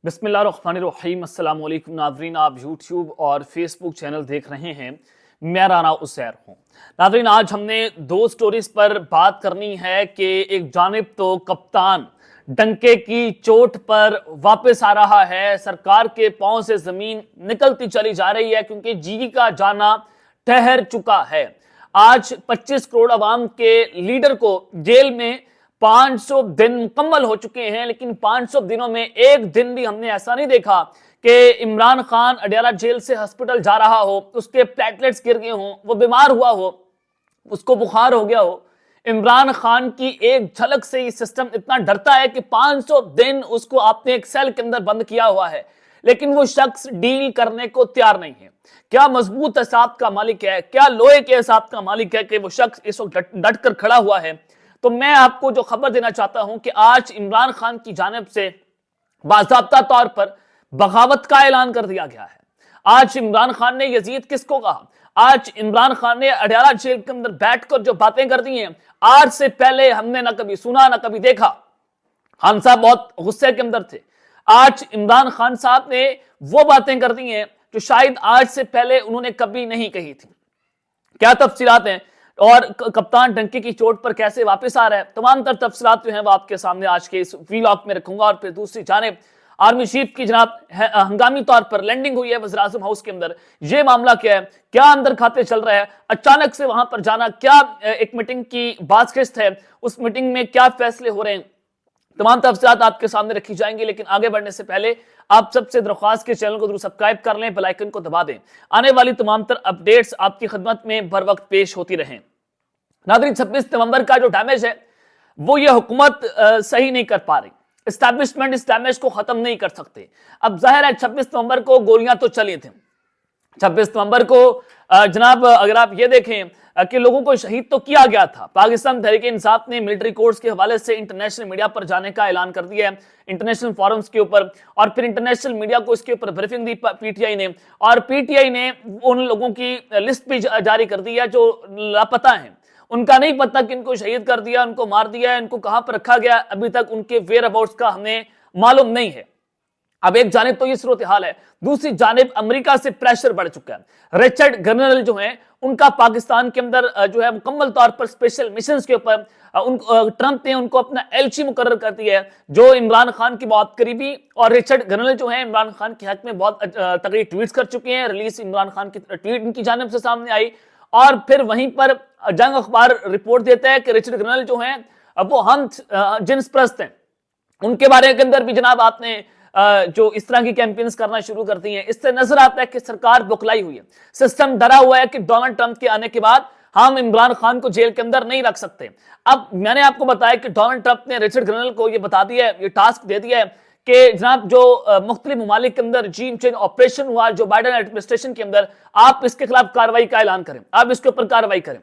बिस्मिल्लाहिर्रहमानिर्रहीम। अस्सलाम वालेकुम नाज़रीन, आप यूट्यूब और फेसबुक चैनल देख रहे हैं। मैं राना उसैर हूँ। नाज़रीन, आज हमने दो स्टोरीज पर बात करनी है कि एक जानिब तो कप्तान डंके की चोट पर वापस आ रहा है, सरकार के पांव से जमीन निकलती चली जा रही है क्योंकि जी का जाना ठहर चुका है। आज 25 करोड़ अवाम के लीडर को जेल में 500 दिन मुकम्मल हो चुके हैं, लेकिन 500 दिनों में एक दिन भी हमने ऐसा नहीं देखा कि इमरान खान अडयाला जेल से हॉस्पिटल जा रहा हो, उसके प्लेटलेट्स गिर गए हों, वो बीमार हुआ हो, उसको बुखार हो गया हो। इमरान खान की एक झलक से ही सिस्टम इतना डरता है कि 500 दिन उसको आपने एक सेल के अंदर बंद किया हुआ है, लेकिन वो शख्स डील करने को तैयार नहीं है। क्या मजबूत एसाब का मालिक है, क्या लोहे के एसाब का मालिक है कि वो शख्स इस वक्त डट कर खड़ा हुआ है। तो मैं आपको जो खबर देना चाहता हूं कि आज इमरान खान की जानिब से बाज़ाब्ता तौर पर बगावत का ऐलान कर दिया गया है। आज इमरान खान ने यजीद किसको कहा, आज इमरान खान ने अडयाला जेल के अंदर बैठकर जो बातें कर दी हैं, आज से पहले हमने ना कभी सुना ना कभी देखा। हम साहब बहुत गुस्से के अंदर थे। आज इमरान खान साहब ने वो बातें कर दी हैं जो शायद आज से पहले उन्होंने कभी नहीं कही थी। क्या तफसीलात हैं और कप्तान डंके की चोट पर कैसे वापस आ रहा है, तमाम तर तफसीलात जो हैं वो आपके सामने आज के इस व्लॉग में रखूंगा। और फिर दूसरी जानिब आर्मी चीफ की जनाब हंगामी तौर पर लैंडिंग हुई है वज़ीर-ए-आज़म हाउस के अंदर। ये मामला क्या है, क्या अंदर खाते चल रहा है, अचानक से वहां पर जाना, क्या एक मीटिंग की बातचीत है, उस मीटिंग में क्या फैसले हो रहे हैं, तमाम तफसीलात आपके सामने रखी जाएंगी। लेकिन आगे बढ़ने से पहले आप सबसे दरख्वास्त के चैनल को जरूर सब्सक्राइब कर लें, बेल आइकन को दबा दें, आने वाली तमाम तर अपडेट्स आपकी खिदमत में बर वक्त पेश होती रहें। नाज़रीन, 26 नवंबर का जो डैमेज है वो ये हुकूमत सही नहीं कर पा रही। एस्टैब्लिशमेंट इस डैमेज को खत्म नहीं कर सकते। अब जाहिर है 26 नवंबर को गोलियां तो चली थी। 26 नवंबर को जनाब अगर आप ये देखें कि लोगों को शहीद तो किया गया था। पाकिस्तान तहरीक इंसाफ ने मिलिट्री कोर्ट्स के हवाले से इंटरनेशनल मीडिया पर जाने का ऐलान कर दिया है, इंटरनेशनल फोरम्स के ऊपर, और फिर इंटरनेशनल मीडिया को इसके ऊपर ब्रीफिंग दी पीटीआई ने, और पीटीआई ने उन लोगों की लिस्ट भी जारी कर दी है जो लापता हैं। उनका नहीं पता कि इनको शहीद कर दिया, उनको मार दिया, इनको कहां पर रखा गया, अभी तक उनके वेयर अबाउट्स का हमें मालूम नहीं है। अब एक जानिब तो ये सूरत हाल है, दूसरी जानिब अमेरिका से प्रेशर बढ़ चुका है। रिचर्ड गवर्नर जो हैं उनका पाकिस्तान के अंदर जो है मुकम्मल तौर पर स्पेशल मिशन के ऊपर ट्रंप ने उनको अपना एलची मुकर्रर कर दिया है, जो इमरान खान की बहुत करीबी, और रिचर्ड गवर्नर जो है इमरान खान के हक में बहुत तगड़ी ट्वीट्स कर चुके हैं। रिलीज इमरान खान की ट्वीट इनकी जानिब से सामने आई, और फिर वहीं पर जंग अखबार रिपोर्ट देता है कि रिचर्ड गवर्नर जो हैं अब वो हम जिन्स प्रस्त हैं। उनके बारे के अंदर भी जनाब आपने जो इस तरह की कैंपेन्स करना शुरू कर दी हैं। इससे नजर आता है कि सरकार बुखलाई हुई है, सिस्टम डरा हुआ है कि डोनाल्ड ट्रंप के आने के बाद हम इमरान खान को जेल के अंदर नहीं रख सकते। अब मैंने आपको बताया कि डोनाल्ड ट्रंप ने रिचर्ड गवर्नर को ये बता दिया है, ये टास्क दे दिया है कि जनाब जो मुख्तलिफ ममालिक के अंदर regime change ऑपरेशन हुआ जो बाइडेन एडमिनिस्ट्रेशन के अंदर, आप इसके खिलाफ कार्रवाई का ऐलान करें, आप इसके ऊपर कार्रवाई करें।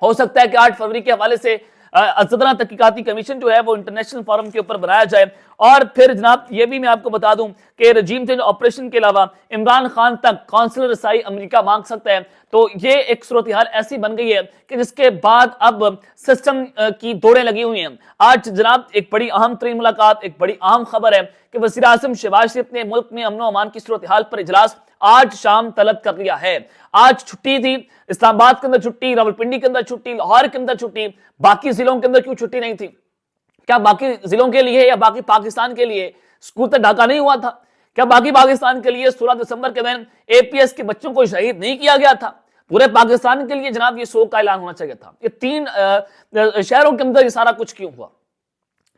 हो सकता है कि 8 फरवरी के हवाले से अज़दना तहकीकाती कमीशन जो है वो इंटरनेशनल फोरम के ऊपर बनाया जाए। और फिर जनाब ये भी मैं आपको बता दूं कि रजीम चेंज ऑपरेशन के अलावा इमरान खान तक कौंसलर रसाई अमेरिका मांग सकता है। तो ये एक सूरत हाल ऐसी बन गई है कि जिसके बाद अब सिस्टम की दौड़ें लगी हुई हैं। आज जनाब एक बड़ी अहम तरीन मुलाकात, एक बड़ी अहम खबर है कि वज़ीर-ए-आज़म शहबाज शरीफ ने मुल्क में अमन अमान की सूरत हाल पर इजलास आज शाम तलब कर लिया है। आज छुट्टी थी, इस्लामाबाद के अंदर छुट्टी, रावलपिंडी के अंदर छुट्टी, लाहौर के अंदर छुट्टी, बाकी जिलों के अंदर क्यों छुट्टी नहीं थी? क्या बाकी जिलों के लिए या बाकी पाकिस्तान के लिए स्कूल तक ढाका नहीं हुआ था? क्या बाकी पाकिस्तान के लिए 16 दिसंबर के दिन एपीएस के बच्चों को शहीद नहीं किया गया था? पूरे पाकिस्तान के लिए जनाब ये शोक का ऐलान होना चाहिए था। ये 3 शहरों के अंदर ये सारा कुछ क्यों हुआ?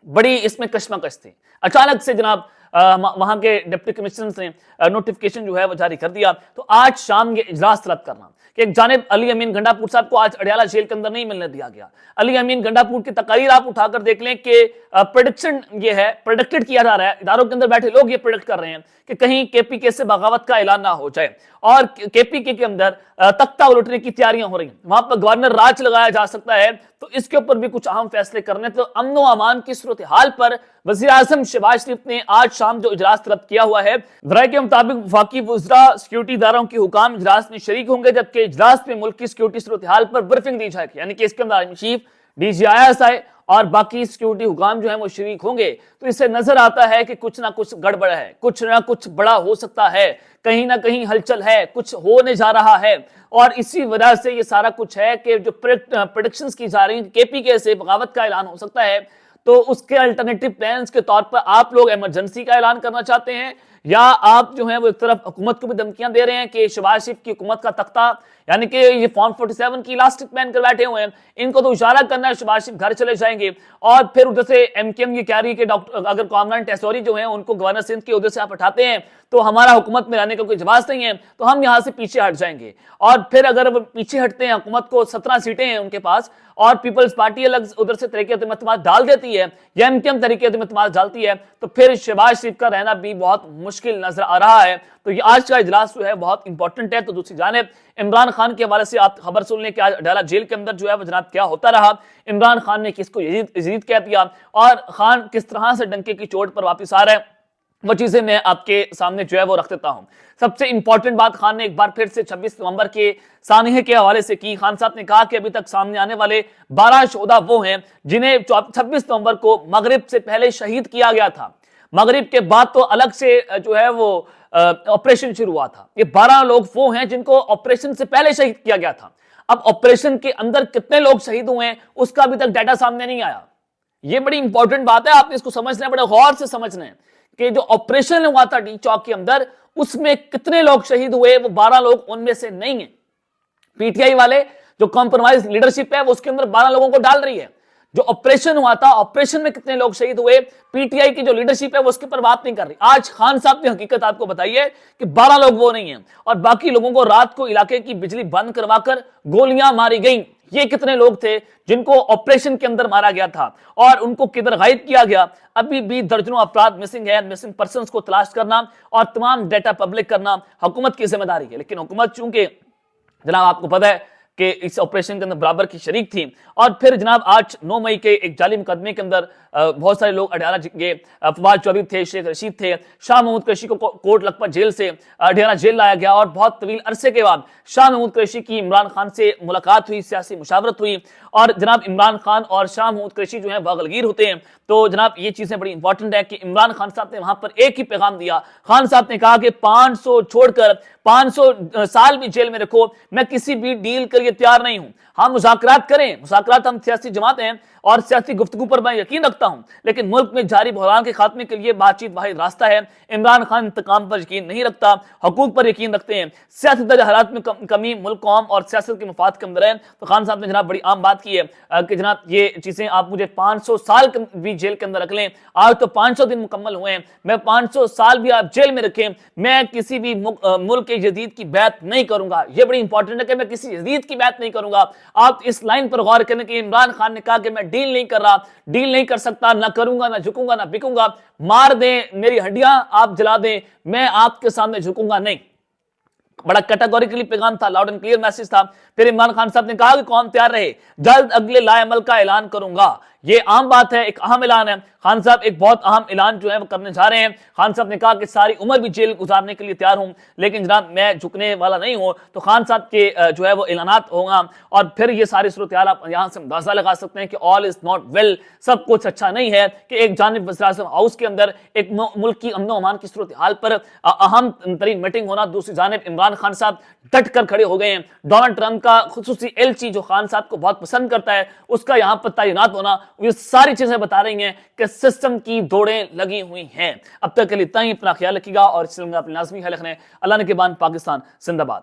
बड़ी इसमें कशमकश थी। अचानक से जनाब वहां के डिप्टी कमिश्नर ने नोटिफिकेशन जो है वो जारी कर दिया। तो आज शाम ये इजलास तलब करना कि एक जानिब अली अमीन गंडापुर साहब को आज अडयाला जेल के अंदर नहीं मिलने दिया गया। अली अमीन गंडापुर की तकारीर आप उठाकर देख लें कि प्रेडिक्शन ये है, प्रेडिक्टेड किया जा रहा है, इदारों के अंदर बैठे लोग ये प्रेडिक्ट कर रहे हैं कि कहीं केपीके से बगावत का ऐलान ना हो जाए, और केपीके के अंदर तख्ता उलटने की तैयारियां हो रही हैं, वहां पर गवर्नर राज लगाया जा सकता है। तो इसके ऊपर भी कुछ अहम फैसले करने। तो अमन व अमान की सूरत हाल पर वज़ीर-ए-आज़म शहबाज शरीफ ने आज शाम जो इजलास तलब किया हुआ है, ज़राए के मुताबिक वफाकी वज़रा सिक्योरिटी इदारों के हुकाम इजलास में शरीक होंगे, जबकि इजलास में मुल्क की सिक्योरिटी सूरत हाल पर ब्रीफिंग दी जाएगी। यानी कि इसके अंदर आर्मी चीफ, DGI اور باقی سیکیورٹی حکام جو ہیں وہ شریک ہوں گے، تو اس سے نظر آتا ہے کہ کچھ نہ کچھ گڑبڑ ہے، کچھ نہ کچھ بڑا ہو سکتا ہے، کہیں نہ کہیں ہلچل ہے، کچھ ہونے جا رہا ہے۔ اور اسی وجہ سے یہ سارا کچھ ہے کہ جو پریڈکشنز کی جا رہی ہیں کے پی کے سے بغاوت کا اعلان ہو سکتا ہے، تو اس کے الٹرنیٹو پلانز کے طور پر آپ لوگ ایمرجنسی کا اعلان کرنا چاہتے ہیں، یا آپ جو ہیں وہ ایک طرف حکومت کو بھی دھمکیاں دے رہے ہیں کہ شہباز شریف کی حکومت کا تختہ، یعنی کہ یہ فارم 47 کی الاسٹک پہن کر بیٹھے ہوئے ہیں، ان کو تو اشارہ کرنا ہے شہباز شریف گھر چلے جائیں گے۔ اور پھر ادھر سے ایم کیو ایم یہ کہہ رہی ہے کہ اگر کامران ٹیسوری جو ہیں ان کو گورنر سندھ کے عہدے سے آپ ہٹاتے ہیں تو ہمارا حکومت میں رہنے کا کوئی جواز نہیں ہے، تو ہم یہاں سے پیچھے ہٹ جائیں گے۔ اور پھر اگر وہ پیچھے ہٹتے ہیں، حکومت کو 17 سیٹیں ہیں ان کے پاس، اور پیپلز پارٹی الگ ادھر سے طریقے اعتماد ڈال دیتی ہے، یا ایم کیو ایم طریقے اعتماد ڈالتی ہے، تو پھر شہباز شریف کا رہنا بھی بہت مشکل نظر آ رہا ہے۔ تو یہ آج کا اجلاس جو ہے بہت امپورٹنٹ ہے۔ تو دوسری جانب عمران خان کے حوالے سے آپ خبر سن لیں کہ آج اڈالہ جیل کے اندر جو ہے وہ جناب کیا ہوتا رہا، عمران خان نے کس کو یزید کہہ دیا، اور خان کس طرح سے ڈنکے کی چوٹ پر واپس آ رہا ہے، وہ چیزیں میں آپ کے سامنے جو ہے وہ رکھ دیتا ہوں۔ سب سے امپورٹنٹ بات خان نے ایک بار پھر سے 26 نومبر کے سانحے کے حوالے سے کی۔ خان صاحب نے کہا کہ ابھی تک سامنے آنے والے 12 شہداء وہ ہیں جنہیں 26 نومبر کو مغرب سے پہلے شہید کیا گیا تھا، مغرب کے بعد تو الگ سے جو ہے وہ آپریشن شروع ہوا تھا۔ یہ 12 لوگ وہ ہیں جن کو آپریشن سے پہلے شہید کیا گیا تھا۔ اب آپریشن کے اندر کتنے لوگ شہید ہوئے ہیں اس کا ابھی تک ڈیٹا سامنے نہیں آیا۔ یہ بڑی امپورٹنٹ بات ہے، آپ نے اس کو سمجھنا ہے، بڑے غور سے سمجھنا ہے کہ جو آپریشن ہوا تھا ڈی چوک کے اندر اس میں کتنے لوگ شہید ہوئے، وہ 12 لوگ ان میں سے نہیں ہیں۔ پی ٹی آئی والے جو کمپرومائز لیڈرشپ ہے وہ اس کے اندر 12 لوگوں کو ڈال رہی ہے۔ جو آپریشن ہوا تھا، آپریشن میں کتنے لوگ شہید ہوئے، پی ٹی آئی کی جو لیڈرشپ ہے وہ اس کے پر بات نہیں کر رہی۔ آج خان صاحب نے حقیقت آپ کو بتائی ہے کہ 12 لوگ وہ نہیں ہیں، اور باقی لوگوں کو رات کو علاقے کی بجلی بند کروا کر گولیاں ماری گئیں۔ یہ کتنے لوگ تھے جن کو آپریشن کے اندر مارا گیا تھا اور ان کو کدھر غائب کیا گیا؟ ابھی بھی درجنوں افراد مسنگ ہے۔ مسنگ پرسنز کو تلاش کرنا اور تمام ڈیٹا پبلک کرنا حکومت کی ذمہ داری ہے، لیکن حکومت چونکہ جناب آپ کو پتہ ہے کہ اس آپریشن کے اندر برابر کی شریک تھی۔ اور پھر جناب آج 9 مئی کے ایک جعلی مقدمے کے اندر بہت سارے لوگ اڈیالہ گئے، فواد چوہدری تھے، شیخ رشید تھے، شاہ محمود قریشی کو کوٹ لکھپت جیل سے اڈیالہ جیل لایا گیا، اور بہت طویل عرصے کے بعد شاہ محمود قریشی کی عمران خان سے ملاقات ہوئی، سیاسی مشاورت ہوئی، اور جناب عمران خان اور شاہ محمود قریشی جو ہیں باغلگیر ہوتے ہیں۔ تو جناب یہ چیزیں بڑی امپورٹنٹ ہے کہ عمران خان صاحب نے وہاں پر ایک ہی پیغام دیا۔ خان صاحب نے کہا کہ 500 چھوڑ کر 500 سال بھی جیل میں رکھو، میں کسی بھی ڈیل کے لیے تیار نہیں ہوں۔ ہم مذاکرات کریں، مذاکرات، ہم سیاسی جماعت ہیں اور سیاسی گفتگو پر میں یقین رکھتا ہوں، لیکن ملک میں جاری بحران کے خاتمے کے لیے بات چیت واحد راستہ ہے۔ عمران خان انتقام پر یقین نہیں رکھتا، حقوق پر یقین رکھتے ہیں، سیاسی درجہ حالات میں کمی ملک قوم اور سیاست کے مفاد کے اندر ہے۔ تو خان صاحب نے جناب بڑی عام بات کی ہے کہ جناب یہ چیزیں آپ مجھے 500 سال بھی جیل کے اندر رکھ لیں، آج تو 500 دن مکمل ہوئے ہیں، میں 500 سال بھی آپ جیل میں رکھیں، میں کسی بھی ملک کے جدید کی بیعت نہیں کروں گا۔ یہ بڑی امپورٹنٹ ہے کہ میں کسی جدید کی بیعت نہیں کروں گا۔ آپ اس لائن پر غور کرنے کہ عمران خان نے کہا کہ میں ڈیل نہیں کر رہا، ڈیل نہیں کر سکتا، نہ کروں گا، نہ جھکوں گا، نہ بکوں گا، مار دیں میری ہڈیاں، آپ جلا دیں، میں آپ کے سامنے جھکوں گا نہیں۔ بڑا کیٹاگوریکلی پیغام تھا، لاؤڈ اینڈ کلیئر میسج تھا۔ پھر عمران خان صاحب نے کہا کہ قوم تیار رہے، جلد اگلے لائے عمل کا اعلان کروں گا۔ یہ عام بات ہے، ایک اہم اعلان ہے۔ خان صاحب ایک بہت اہم اعلان جو ہے وہ کرنے جا رہے ہیں۔ خان صاحب نے کہا کہ ساری عمر بھی جیل گزارنے کے لیے تیار ہوں، لیکن جناب میں جھکنے والا نہیں ہوں۔ تو خان صاحب کے جو ہے وہ اعلانات ہوں گا، اور پھر یہ ساری صورتحال آپ یہاں سے اندازہ لگا سکتے ہیں کہ آل از ناٹ ویل، سب کچھ اچھا نہیں ہے، کہ ایک جانب وزیر اعظم ہاؤس کے اندر ایک ملک کی امن و امان کی صورتحال پر اہم ترین میٹنگ ہونا، دوسری جانب عمران خان صاحب ڈٹ کر کھڑے ہو گئے ہیں۔ ڈونلڈ ٹرمپ کا خصوصی ایلچی جو خان صاحب کو بہت پسند کرتا ہے، اس کا یہاں پر تعینات ہونا، یہ ساری چیزیں بتا رہی ہیں کہ سسٹم کی دوڑیں لگی ہوئی ہیں۔ اب تک کے لیے اتنا ہی، اپنا خیال رکھیے گا اور اس سے اپنے لازمی خیال رکھنے۔ اللہ نے کے بان، پاکستان زندہ باد۔